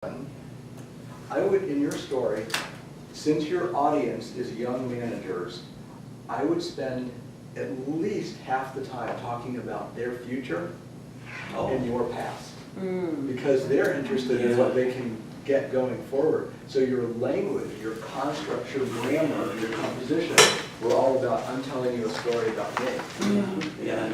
I would, in your story, since your audience is young managers, I would spend at least half the time talking about their future and your past. Because they're interested in what they can get going forward. So your language, your construct, your grammar, your composition, were all about, I'm telling you a story about me. Yeah.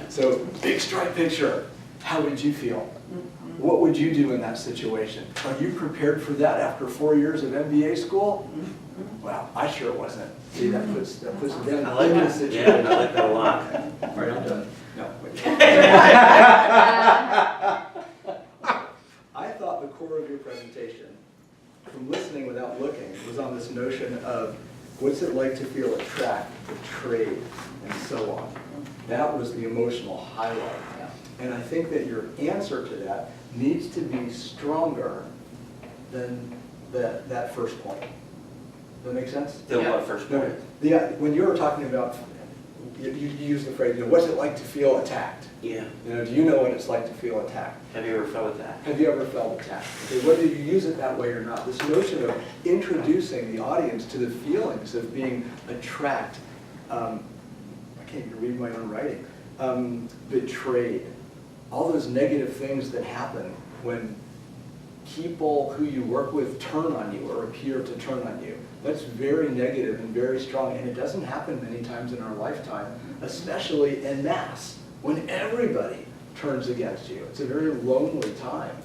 So, big strike picture. How would you feel? What would you do in that situation? Are you prepared for that after 4 years of MBA school? Well, I sure wasn't. See, that puts them in the situation. Yeah, I like that a lot. All right, I'm done. No, wait. I thought the core of your presentation, from listening without looking, was on this notion of what's it like to feel attract, betrayed, and so on. That was the emotional highlight. And I think that your answer to that needs to be stronger than that first point. Does that make sense? The what first point? When you were talking about, you used the phrase, what's it like to feel attacked? Yeah. Do you know what it's like to feel attacked? Have you ever felt attacked? Have you ever felt attacked? Okay, whether you use it that way or not, this notion of introducing the audience to the feelings of being attract, I can't even read my own writing, betrayed, all those negative things that happen when people who you work with turn on you or appear to turn on you. That's very negative and very strong, and it doesn't happen many times in our lifetime, especially en masse, when everybody turns against you. It's a very lonely time.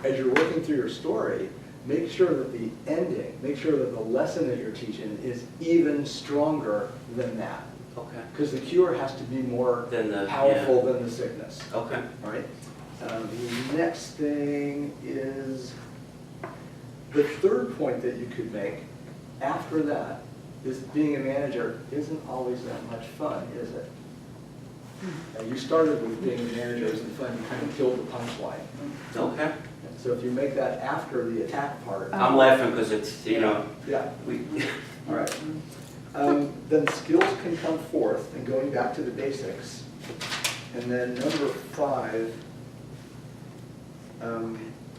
As you're working through your story, make sure that the ending, make sure that the lesson that you're teaching is even stronger than that. Okay. Because the cure has to be more powerful than the sickness. Okay. All right. The next thing is the third point that you could make after that is being a manager isn't always that much fun, is it? You started with being a manager isn't fun. You kind of killed the punchline. Okay. So if you make that after the attack part. I'm laughing because it's, Yeah. All right. Then skills can come forth, and going back to the basics. And then number 5, no,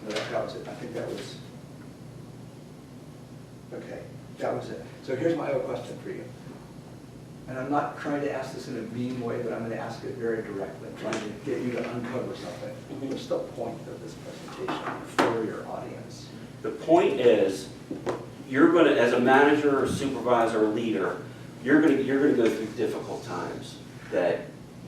that was it. I think that was, okay, that was it. So here's my other question for you. And I'm not trying to ask this in a mean way, but I'm going to ask it very directly. I'm trying to get you to uncover something. What's the point of this presentation for your audience? The point is, you're going to, as a manager or supervisor or leader, you're going to go through difficult times that,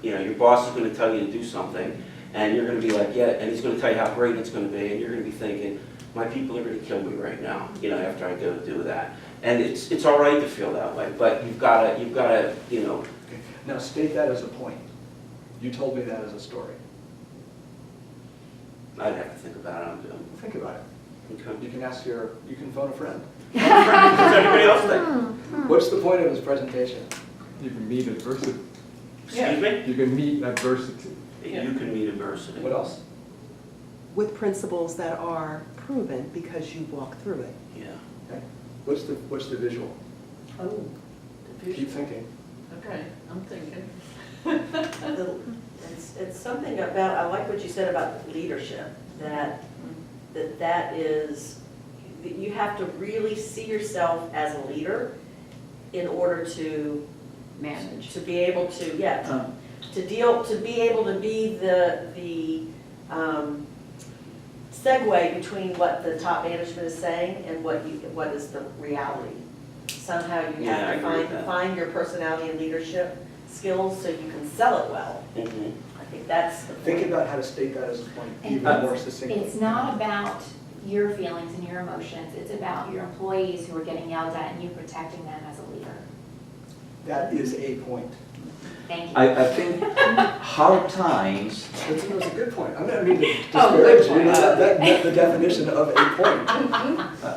your boss is going to tell you to do something, and you're going to be like, yeah, and he's going to tell you how great it's going to be, and you're going to be thinking, my people are going to kill me right now, after I go do that. And it's all right to feel that way, but you've got to, Okay. Now state that as a point. You told me that as a story. I'd have to think about it. I'm doing. Think about it. Okay. You can phone a friend. Does anybody else think? What's the point of his presentation? You can meet adversity. Excuse me? You can meet adversity. You can meet adversity. What else? With principles that are proven because you walk through it. Yeah. Okay. What's the visual? Oh, Keep thinking. okay, I'm thinking. It's something about, I like what you said about leadership, that is, that you have to really see yourself as a leader in order to Manage. to be able to, to be able to be the segue between what the top management is saying and what is the reality. Somehow you Yeah, I have agree with to that. find your personality and leadership skills so you can sell it well. Mm-hmm. I think that's the Think point. about how to state that as a point And even more succinctly. It's not about your feelings and your emotions, it's about your employees who are getting yelled at and you protecting them as a leader. That is a point. Thank you. I think hard times, That's a good point. I mean to Oh, good disparage you. point. That's the definition of a point.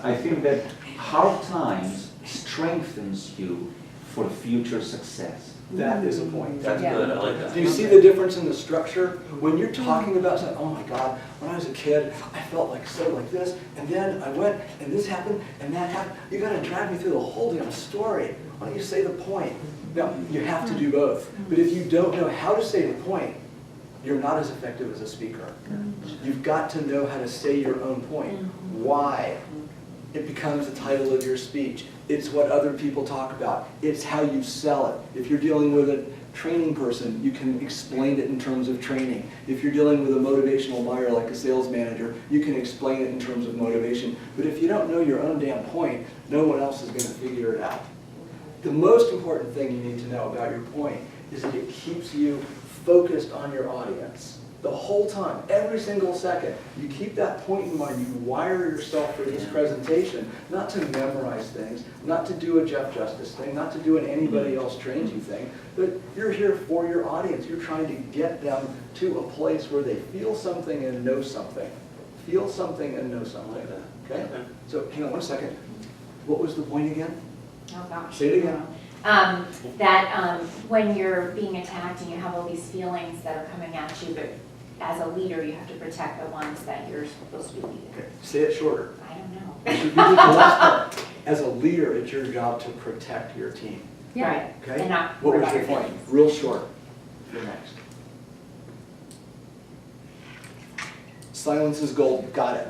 I think that hard times strengthens you for future success. That is a point. That's good. I like that. Do you see the difference in the structure? When you're talking about something, oh my God, when I was a kid, I felt like this, and then I went, and this happened, and that happened. You got to drag me through the whole damn story. Why don't you say the point? Now, you have to do both. But if you don't know how to say the point, you're not as effective as a speaker. You've got to know how to say your own point. Why? It becomes the title of your speech. It's what other people talk about. It's how you sell it. If you're dealing with a training person, you can explain it in terms of training. If you're dealing with a motivational buyer like a sales manager, you can explain it in terms of motivation. But if you don't know your own damn point, no one else is going to figure it out. The most important thing you need to know about your point is that it keeps you focused on your audience. The whole time, every single second, you keep that point in mind. You wire yourself for this presentation, not to memorize things, not to do a Jeff Justice thing, not to do an anybody else trains you thing, but you're here for your audience. You're trying to get them to a place where they feel something and know something. Feel something and know something. Okay? So hang on one second. What was the point again? Oh, gosh. Say it again. When you're being attacked and you have all these feelings that are coming at you, but as a leader, you have to protect the ones that you're supposed to be leading. Okay. Say it shorter. I don't know. You did the last part. As a leader, it's your job to protect your team. Right. Okay? And not What worry was about your your point? feelings. Real short. You're next. Silence is gold. Got it.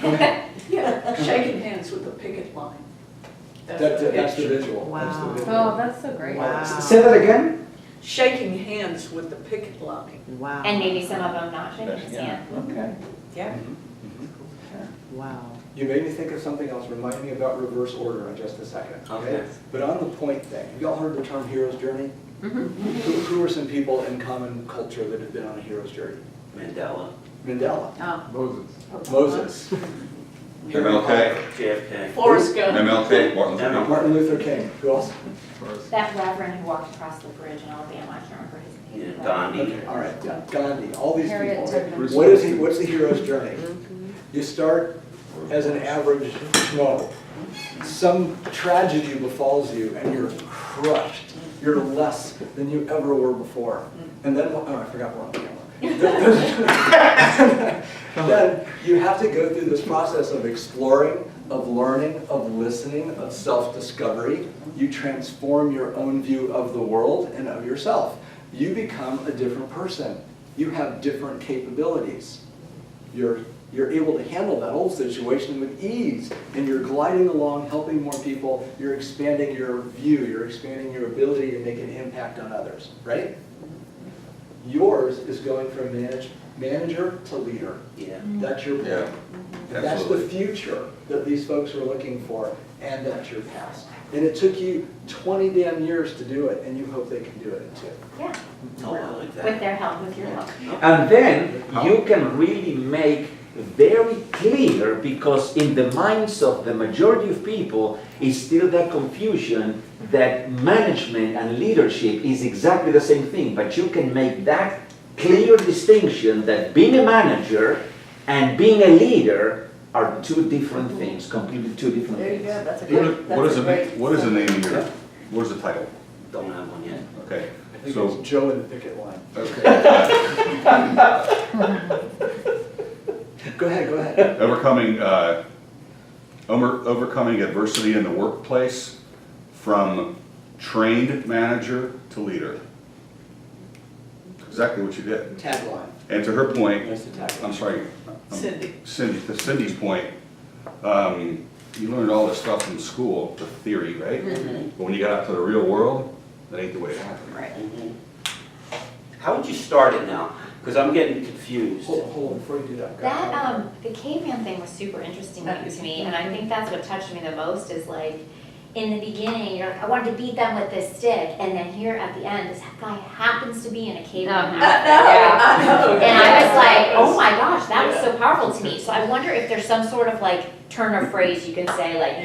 Go ahead. Yeah, shaking hands with the picket line. That's the picture. visual. Wow. That's the visual. Oh, that's so great. Wow. Say that again? Shaking hands with the picket line. Wow. And maybe some of them not shaking his hand. Okay. Yeah. Wow. You made me think of something else. Remind me about reverse order in just a second. Okay. But on the point thing, have y'all heard the term hero's journey? Mm-hmm. Who are some people in common culture that have been on a hero's journey? Mandela, Mandela, Oh. Moses. Moses, MLK, JFK. Forrest Gump. MLK, Martin Luther King. Martin Luther King. Who else? First. That reverend who walked across the bridge in Alabama, I can't remember his name. Yeah, Gandhi. Okay, all right, yeah, Gandhi, all these Harriet people. Tubman. What is he? What's the hero's journey? You start as an average Schmo. Some tragedy befalls you and you're crushed. You're less than you ever were before. And then, oh, I forgot we're on camera. Then you have to go through this process of exploring, of learning, of listening, of self-discovery. You transform your own view of the world and of yourself. You become a different person. You have different capabilities. You're able to handle that whole situation with ease, and you're gliding along, helping more people. You're expanding your view. You're expanding your ability to make an impact on others, right? Yours is going from manager to leader. Yeah. That's your point. Yeah, That's the absolutely. future that these folks are looking for, and that's your past. And it took you 20 damn years to do it, and you hope they can do it in 2. Yeah, Oh, I like with that. their help, with your help. And then you can really make very clear, because in the minds of the majority of people is still that confusion that management and leadership is exactly the same thing, but you can make that clear distinction that being a manager and being a leader are two different things, completely two different There you things. go, that's a What good, is that's a the, great. what is the name of your, what is the title? Don't have one yet. Okay, I think so, it's Joe in the picket line. okay. Go ahead. Overcoming adversity in the workplace from trained manager to leader. Exactly what you did. Tagline. And to her point, That's the tagline. I'm sorry, Cindy. to Cindy's point, you learned all this stuff in school, the theory, right? But when you got out to the real world, that ain't the way it happened. Right. Mhm. How would you start it now? Because I'm getting confused. Hold on, before you do that. That, the caveman thing was super interesting to me, and I think that's what touched me the most, is like, in the beginning, you're like, I wanted to beat them with this stick, and then here at the end, this guy happens to be in a caveman outfit. And I was like, oh my gosh, that was so powerful to me. So I wonder if there's some sort of like turn of phrase you can say, like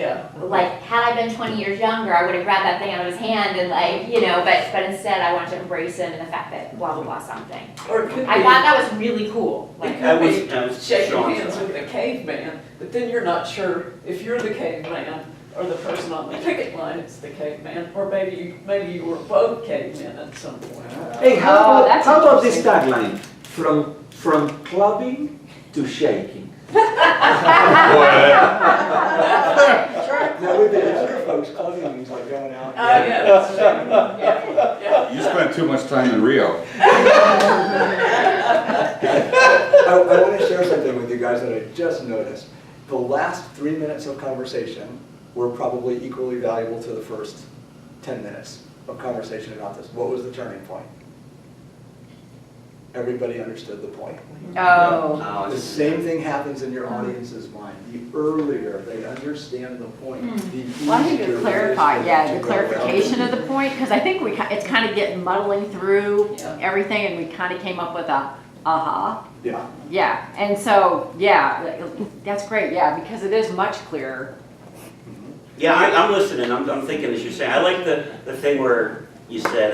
had I been 20 years younger, I would have grabbed that thing out of his hand and like, you know, but instead I wanted to embrace him and the fact that blah, blah, blah something. Or it could be. I thought that was really cool. It Like, That was- could that be was shaking Sean's hands thought. with a caveman, but then you're not sure if you're the caveman or the person on the picket line is the caveman, or maybe you were both cavemen at some point. Hey, Oh, how that's about this tagline? From clubbing to shaking. Now with the younger folks, clubbing means like going out. Oh, yeah, that's true. Yeah. You spent too much time in Rio. I want to share something with you guys that I just noticed. The last 3 minutes of conversation were probably equally valuable to the first 10 minutes of conversation about this. What was the turning point? Everybody understood the point. Oh. The same thing happens in your audience's mind. The earlier they understand the point, the easier Well, I think it to is clarify, for them yeah, to the go clarification around. of the point, because I think it's kind of getting muddling through Yeah. everything, and we kind of came up with a, aha. Yeah. Yeah, and so, yeah, that's great, yeah, because it is much clearer. Yeah, I'm listening, I'm thinking as you say, I like the thing where you said,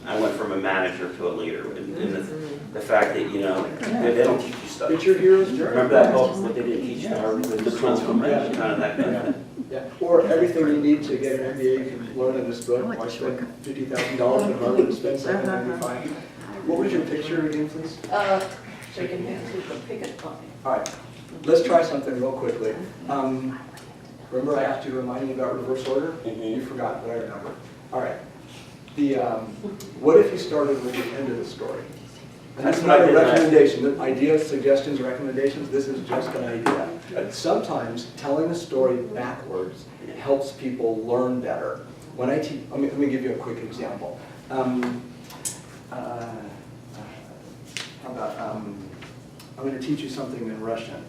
I went from a manager to a leader, and the fact that, you know, they don't teach you stuff. It's your hero's journey. Remember that book, what they didn't teach you, the transformation, kind of that kind of thing. Yeah, or everything you need to get an MBA you can learn in this book. Why spend $50,000 at Harvard to spend $795? What was your picture again, please? Shaking hands with the picket line. All right, let's try something real quickly. Remember I asked you to remind me about reverse order? Mhm. You forgot, but I remember. All right. What if you started with the end of the story? And that's not a recommendation, the ideas, suggestions, recommendations, this is just an idea. Sometimes telling a story backwards helps people learn better. When I teach, let me give you a quick example. How about, I'm going to teach you something in Russian.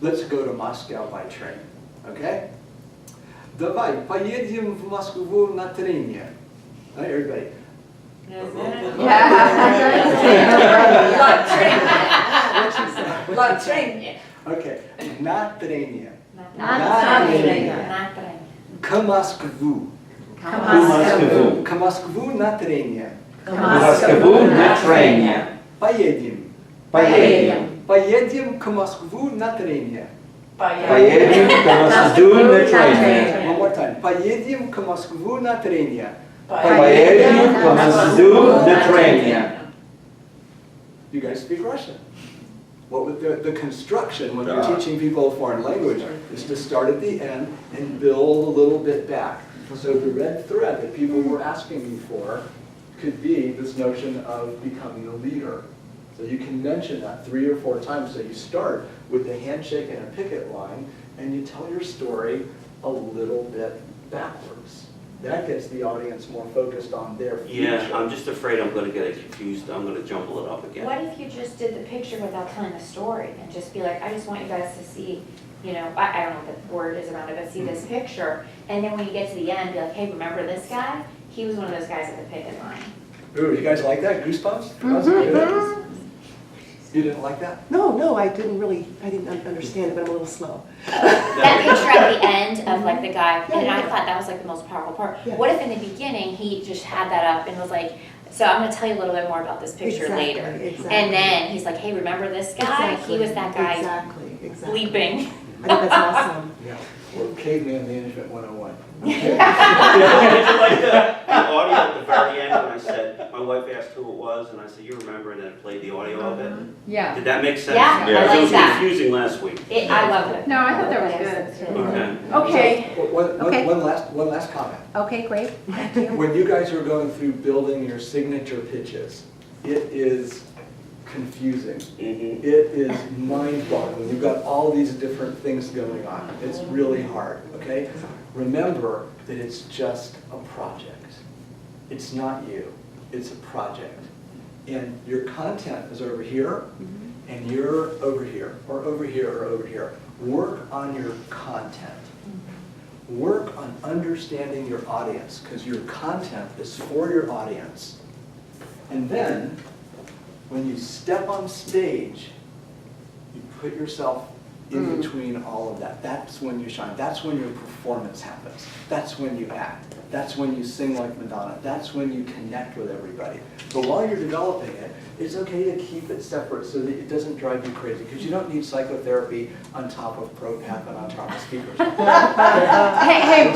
Let's go to Moscow by train, okay? Давай, поедем в Москву на трение. All right, everybody. Like train. Okay, на трение. Not трение. К Москву. Москву. К Москву на трение. Москву на трение. Поедем. Поедем. Поедем к Москву на трение. Поедем к Москву на трение. One more time. Поедем к Москву на трение. Поедем к Москву на трение. You guys speak Russian. What with the construction when you're teaching people a foreign language is to start at the end and build a little bit back. So the red thread that people were asking me for could be this notion of becoming a leader. So you can mention that 3 or 4 times. So you start with the handshake and a picket line, and you tell your story a little bit backwards. That gets the audience more focused on their future. Yeah, I'm just afraid I'm gonna get it confused, I'm gonna jumble it up again. What if you just did the picture without telling the story and just be like, I just want you guys to see, you know, I don't know what the word is around it, but see this picture. And then when you get to the end, be like, hey, remember this guy? He was one of those guys at the picket line. Ooh, you guys like that? Goosebumps? That's good. You didn't like that? No, I didn't understand it, but I'm a little slow. That picture at the end of like the guy, Yeah, and I yeah. thought that was like the most powerful part. Yeah. What if in the beginning, he just had that up and was like, so I'm gonna tell you a little bit more about this picture Exactly, later. exactly. And then he's like, hey, remember this guy? He was that guy Exactly. bleeping. I think that's awesome. Yeah. Or Caveman Management 101. Did you like the audio at the very end when I said, my wife asked who it was, and I said, you remember, and then it played the audio of it? Yeah. Did that make sense? Yeah, I Because like it was that. confusing last week. I love it. No, I thought that was good. Okay. Okay, So, Okay. one last comment. okay, great, thank you. When you guys are going through building your signature pitches, it is confusing. Mhm. It is mind-boggling. You've got all these different things going on. It's really hard, okay? Remember that it's just a project. It's not you, it's a project. And your content is over here, and you're over here, or over here, or over here. Work on your content. Work on understanding your audience, because your content is for your audience. And then, when you step on stage, you put yourself in between all of that. That's when you shine. That's when your performance happens. That's when you act. That's when you sing like Madonna. That's when you connect with everybody. But while you're developing it, it's okay to keep it separate so that it doesn't drive you crazy, because you don't need psychotherapy on top of ProPath and on top of speakers. Hey,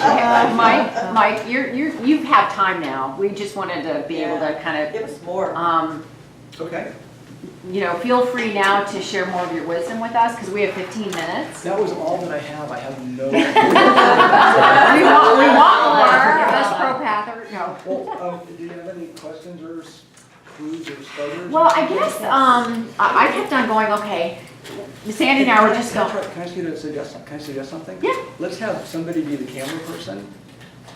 Mike, you've had time now. We just wanted to be able to kind Give us more. of, Okay. you know, feel free now to share more of your wisdom with us, because we have 15 minutes. That was all that I have. I have no. We want more. Give us sociopath or, no. Well, do you have any questions or clues or starters? Well, I guess, I kept on going, okay, Sandy and I were just going, Can I ask you to suggest, can I suggest something? Yeah. Let's have somebody be the camera person.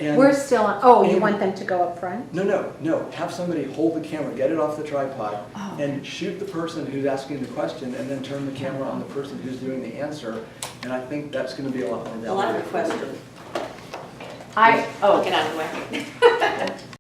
And We're still on, oh, you And- want them to go up front? No, have somebody hold the camera, get it off the tripod, Oh. and shoot the person who's asking the question, and then turn the camera on the person who's doing the answer. And I think that's gonna be a lot more valuable. Well, I have a question. oh. Get out of the way.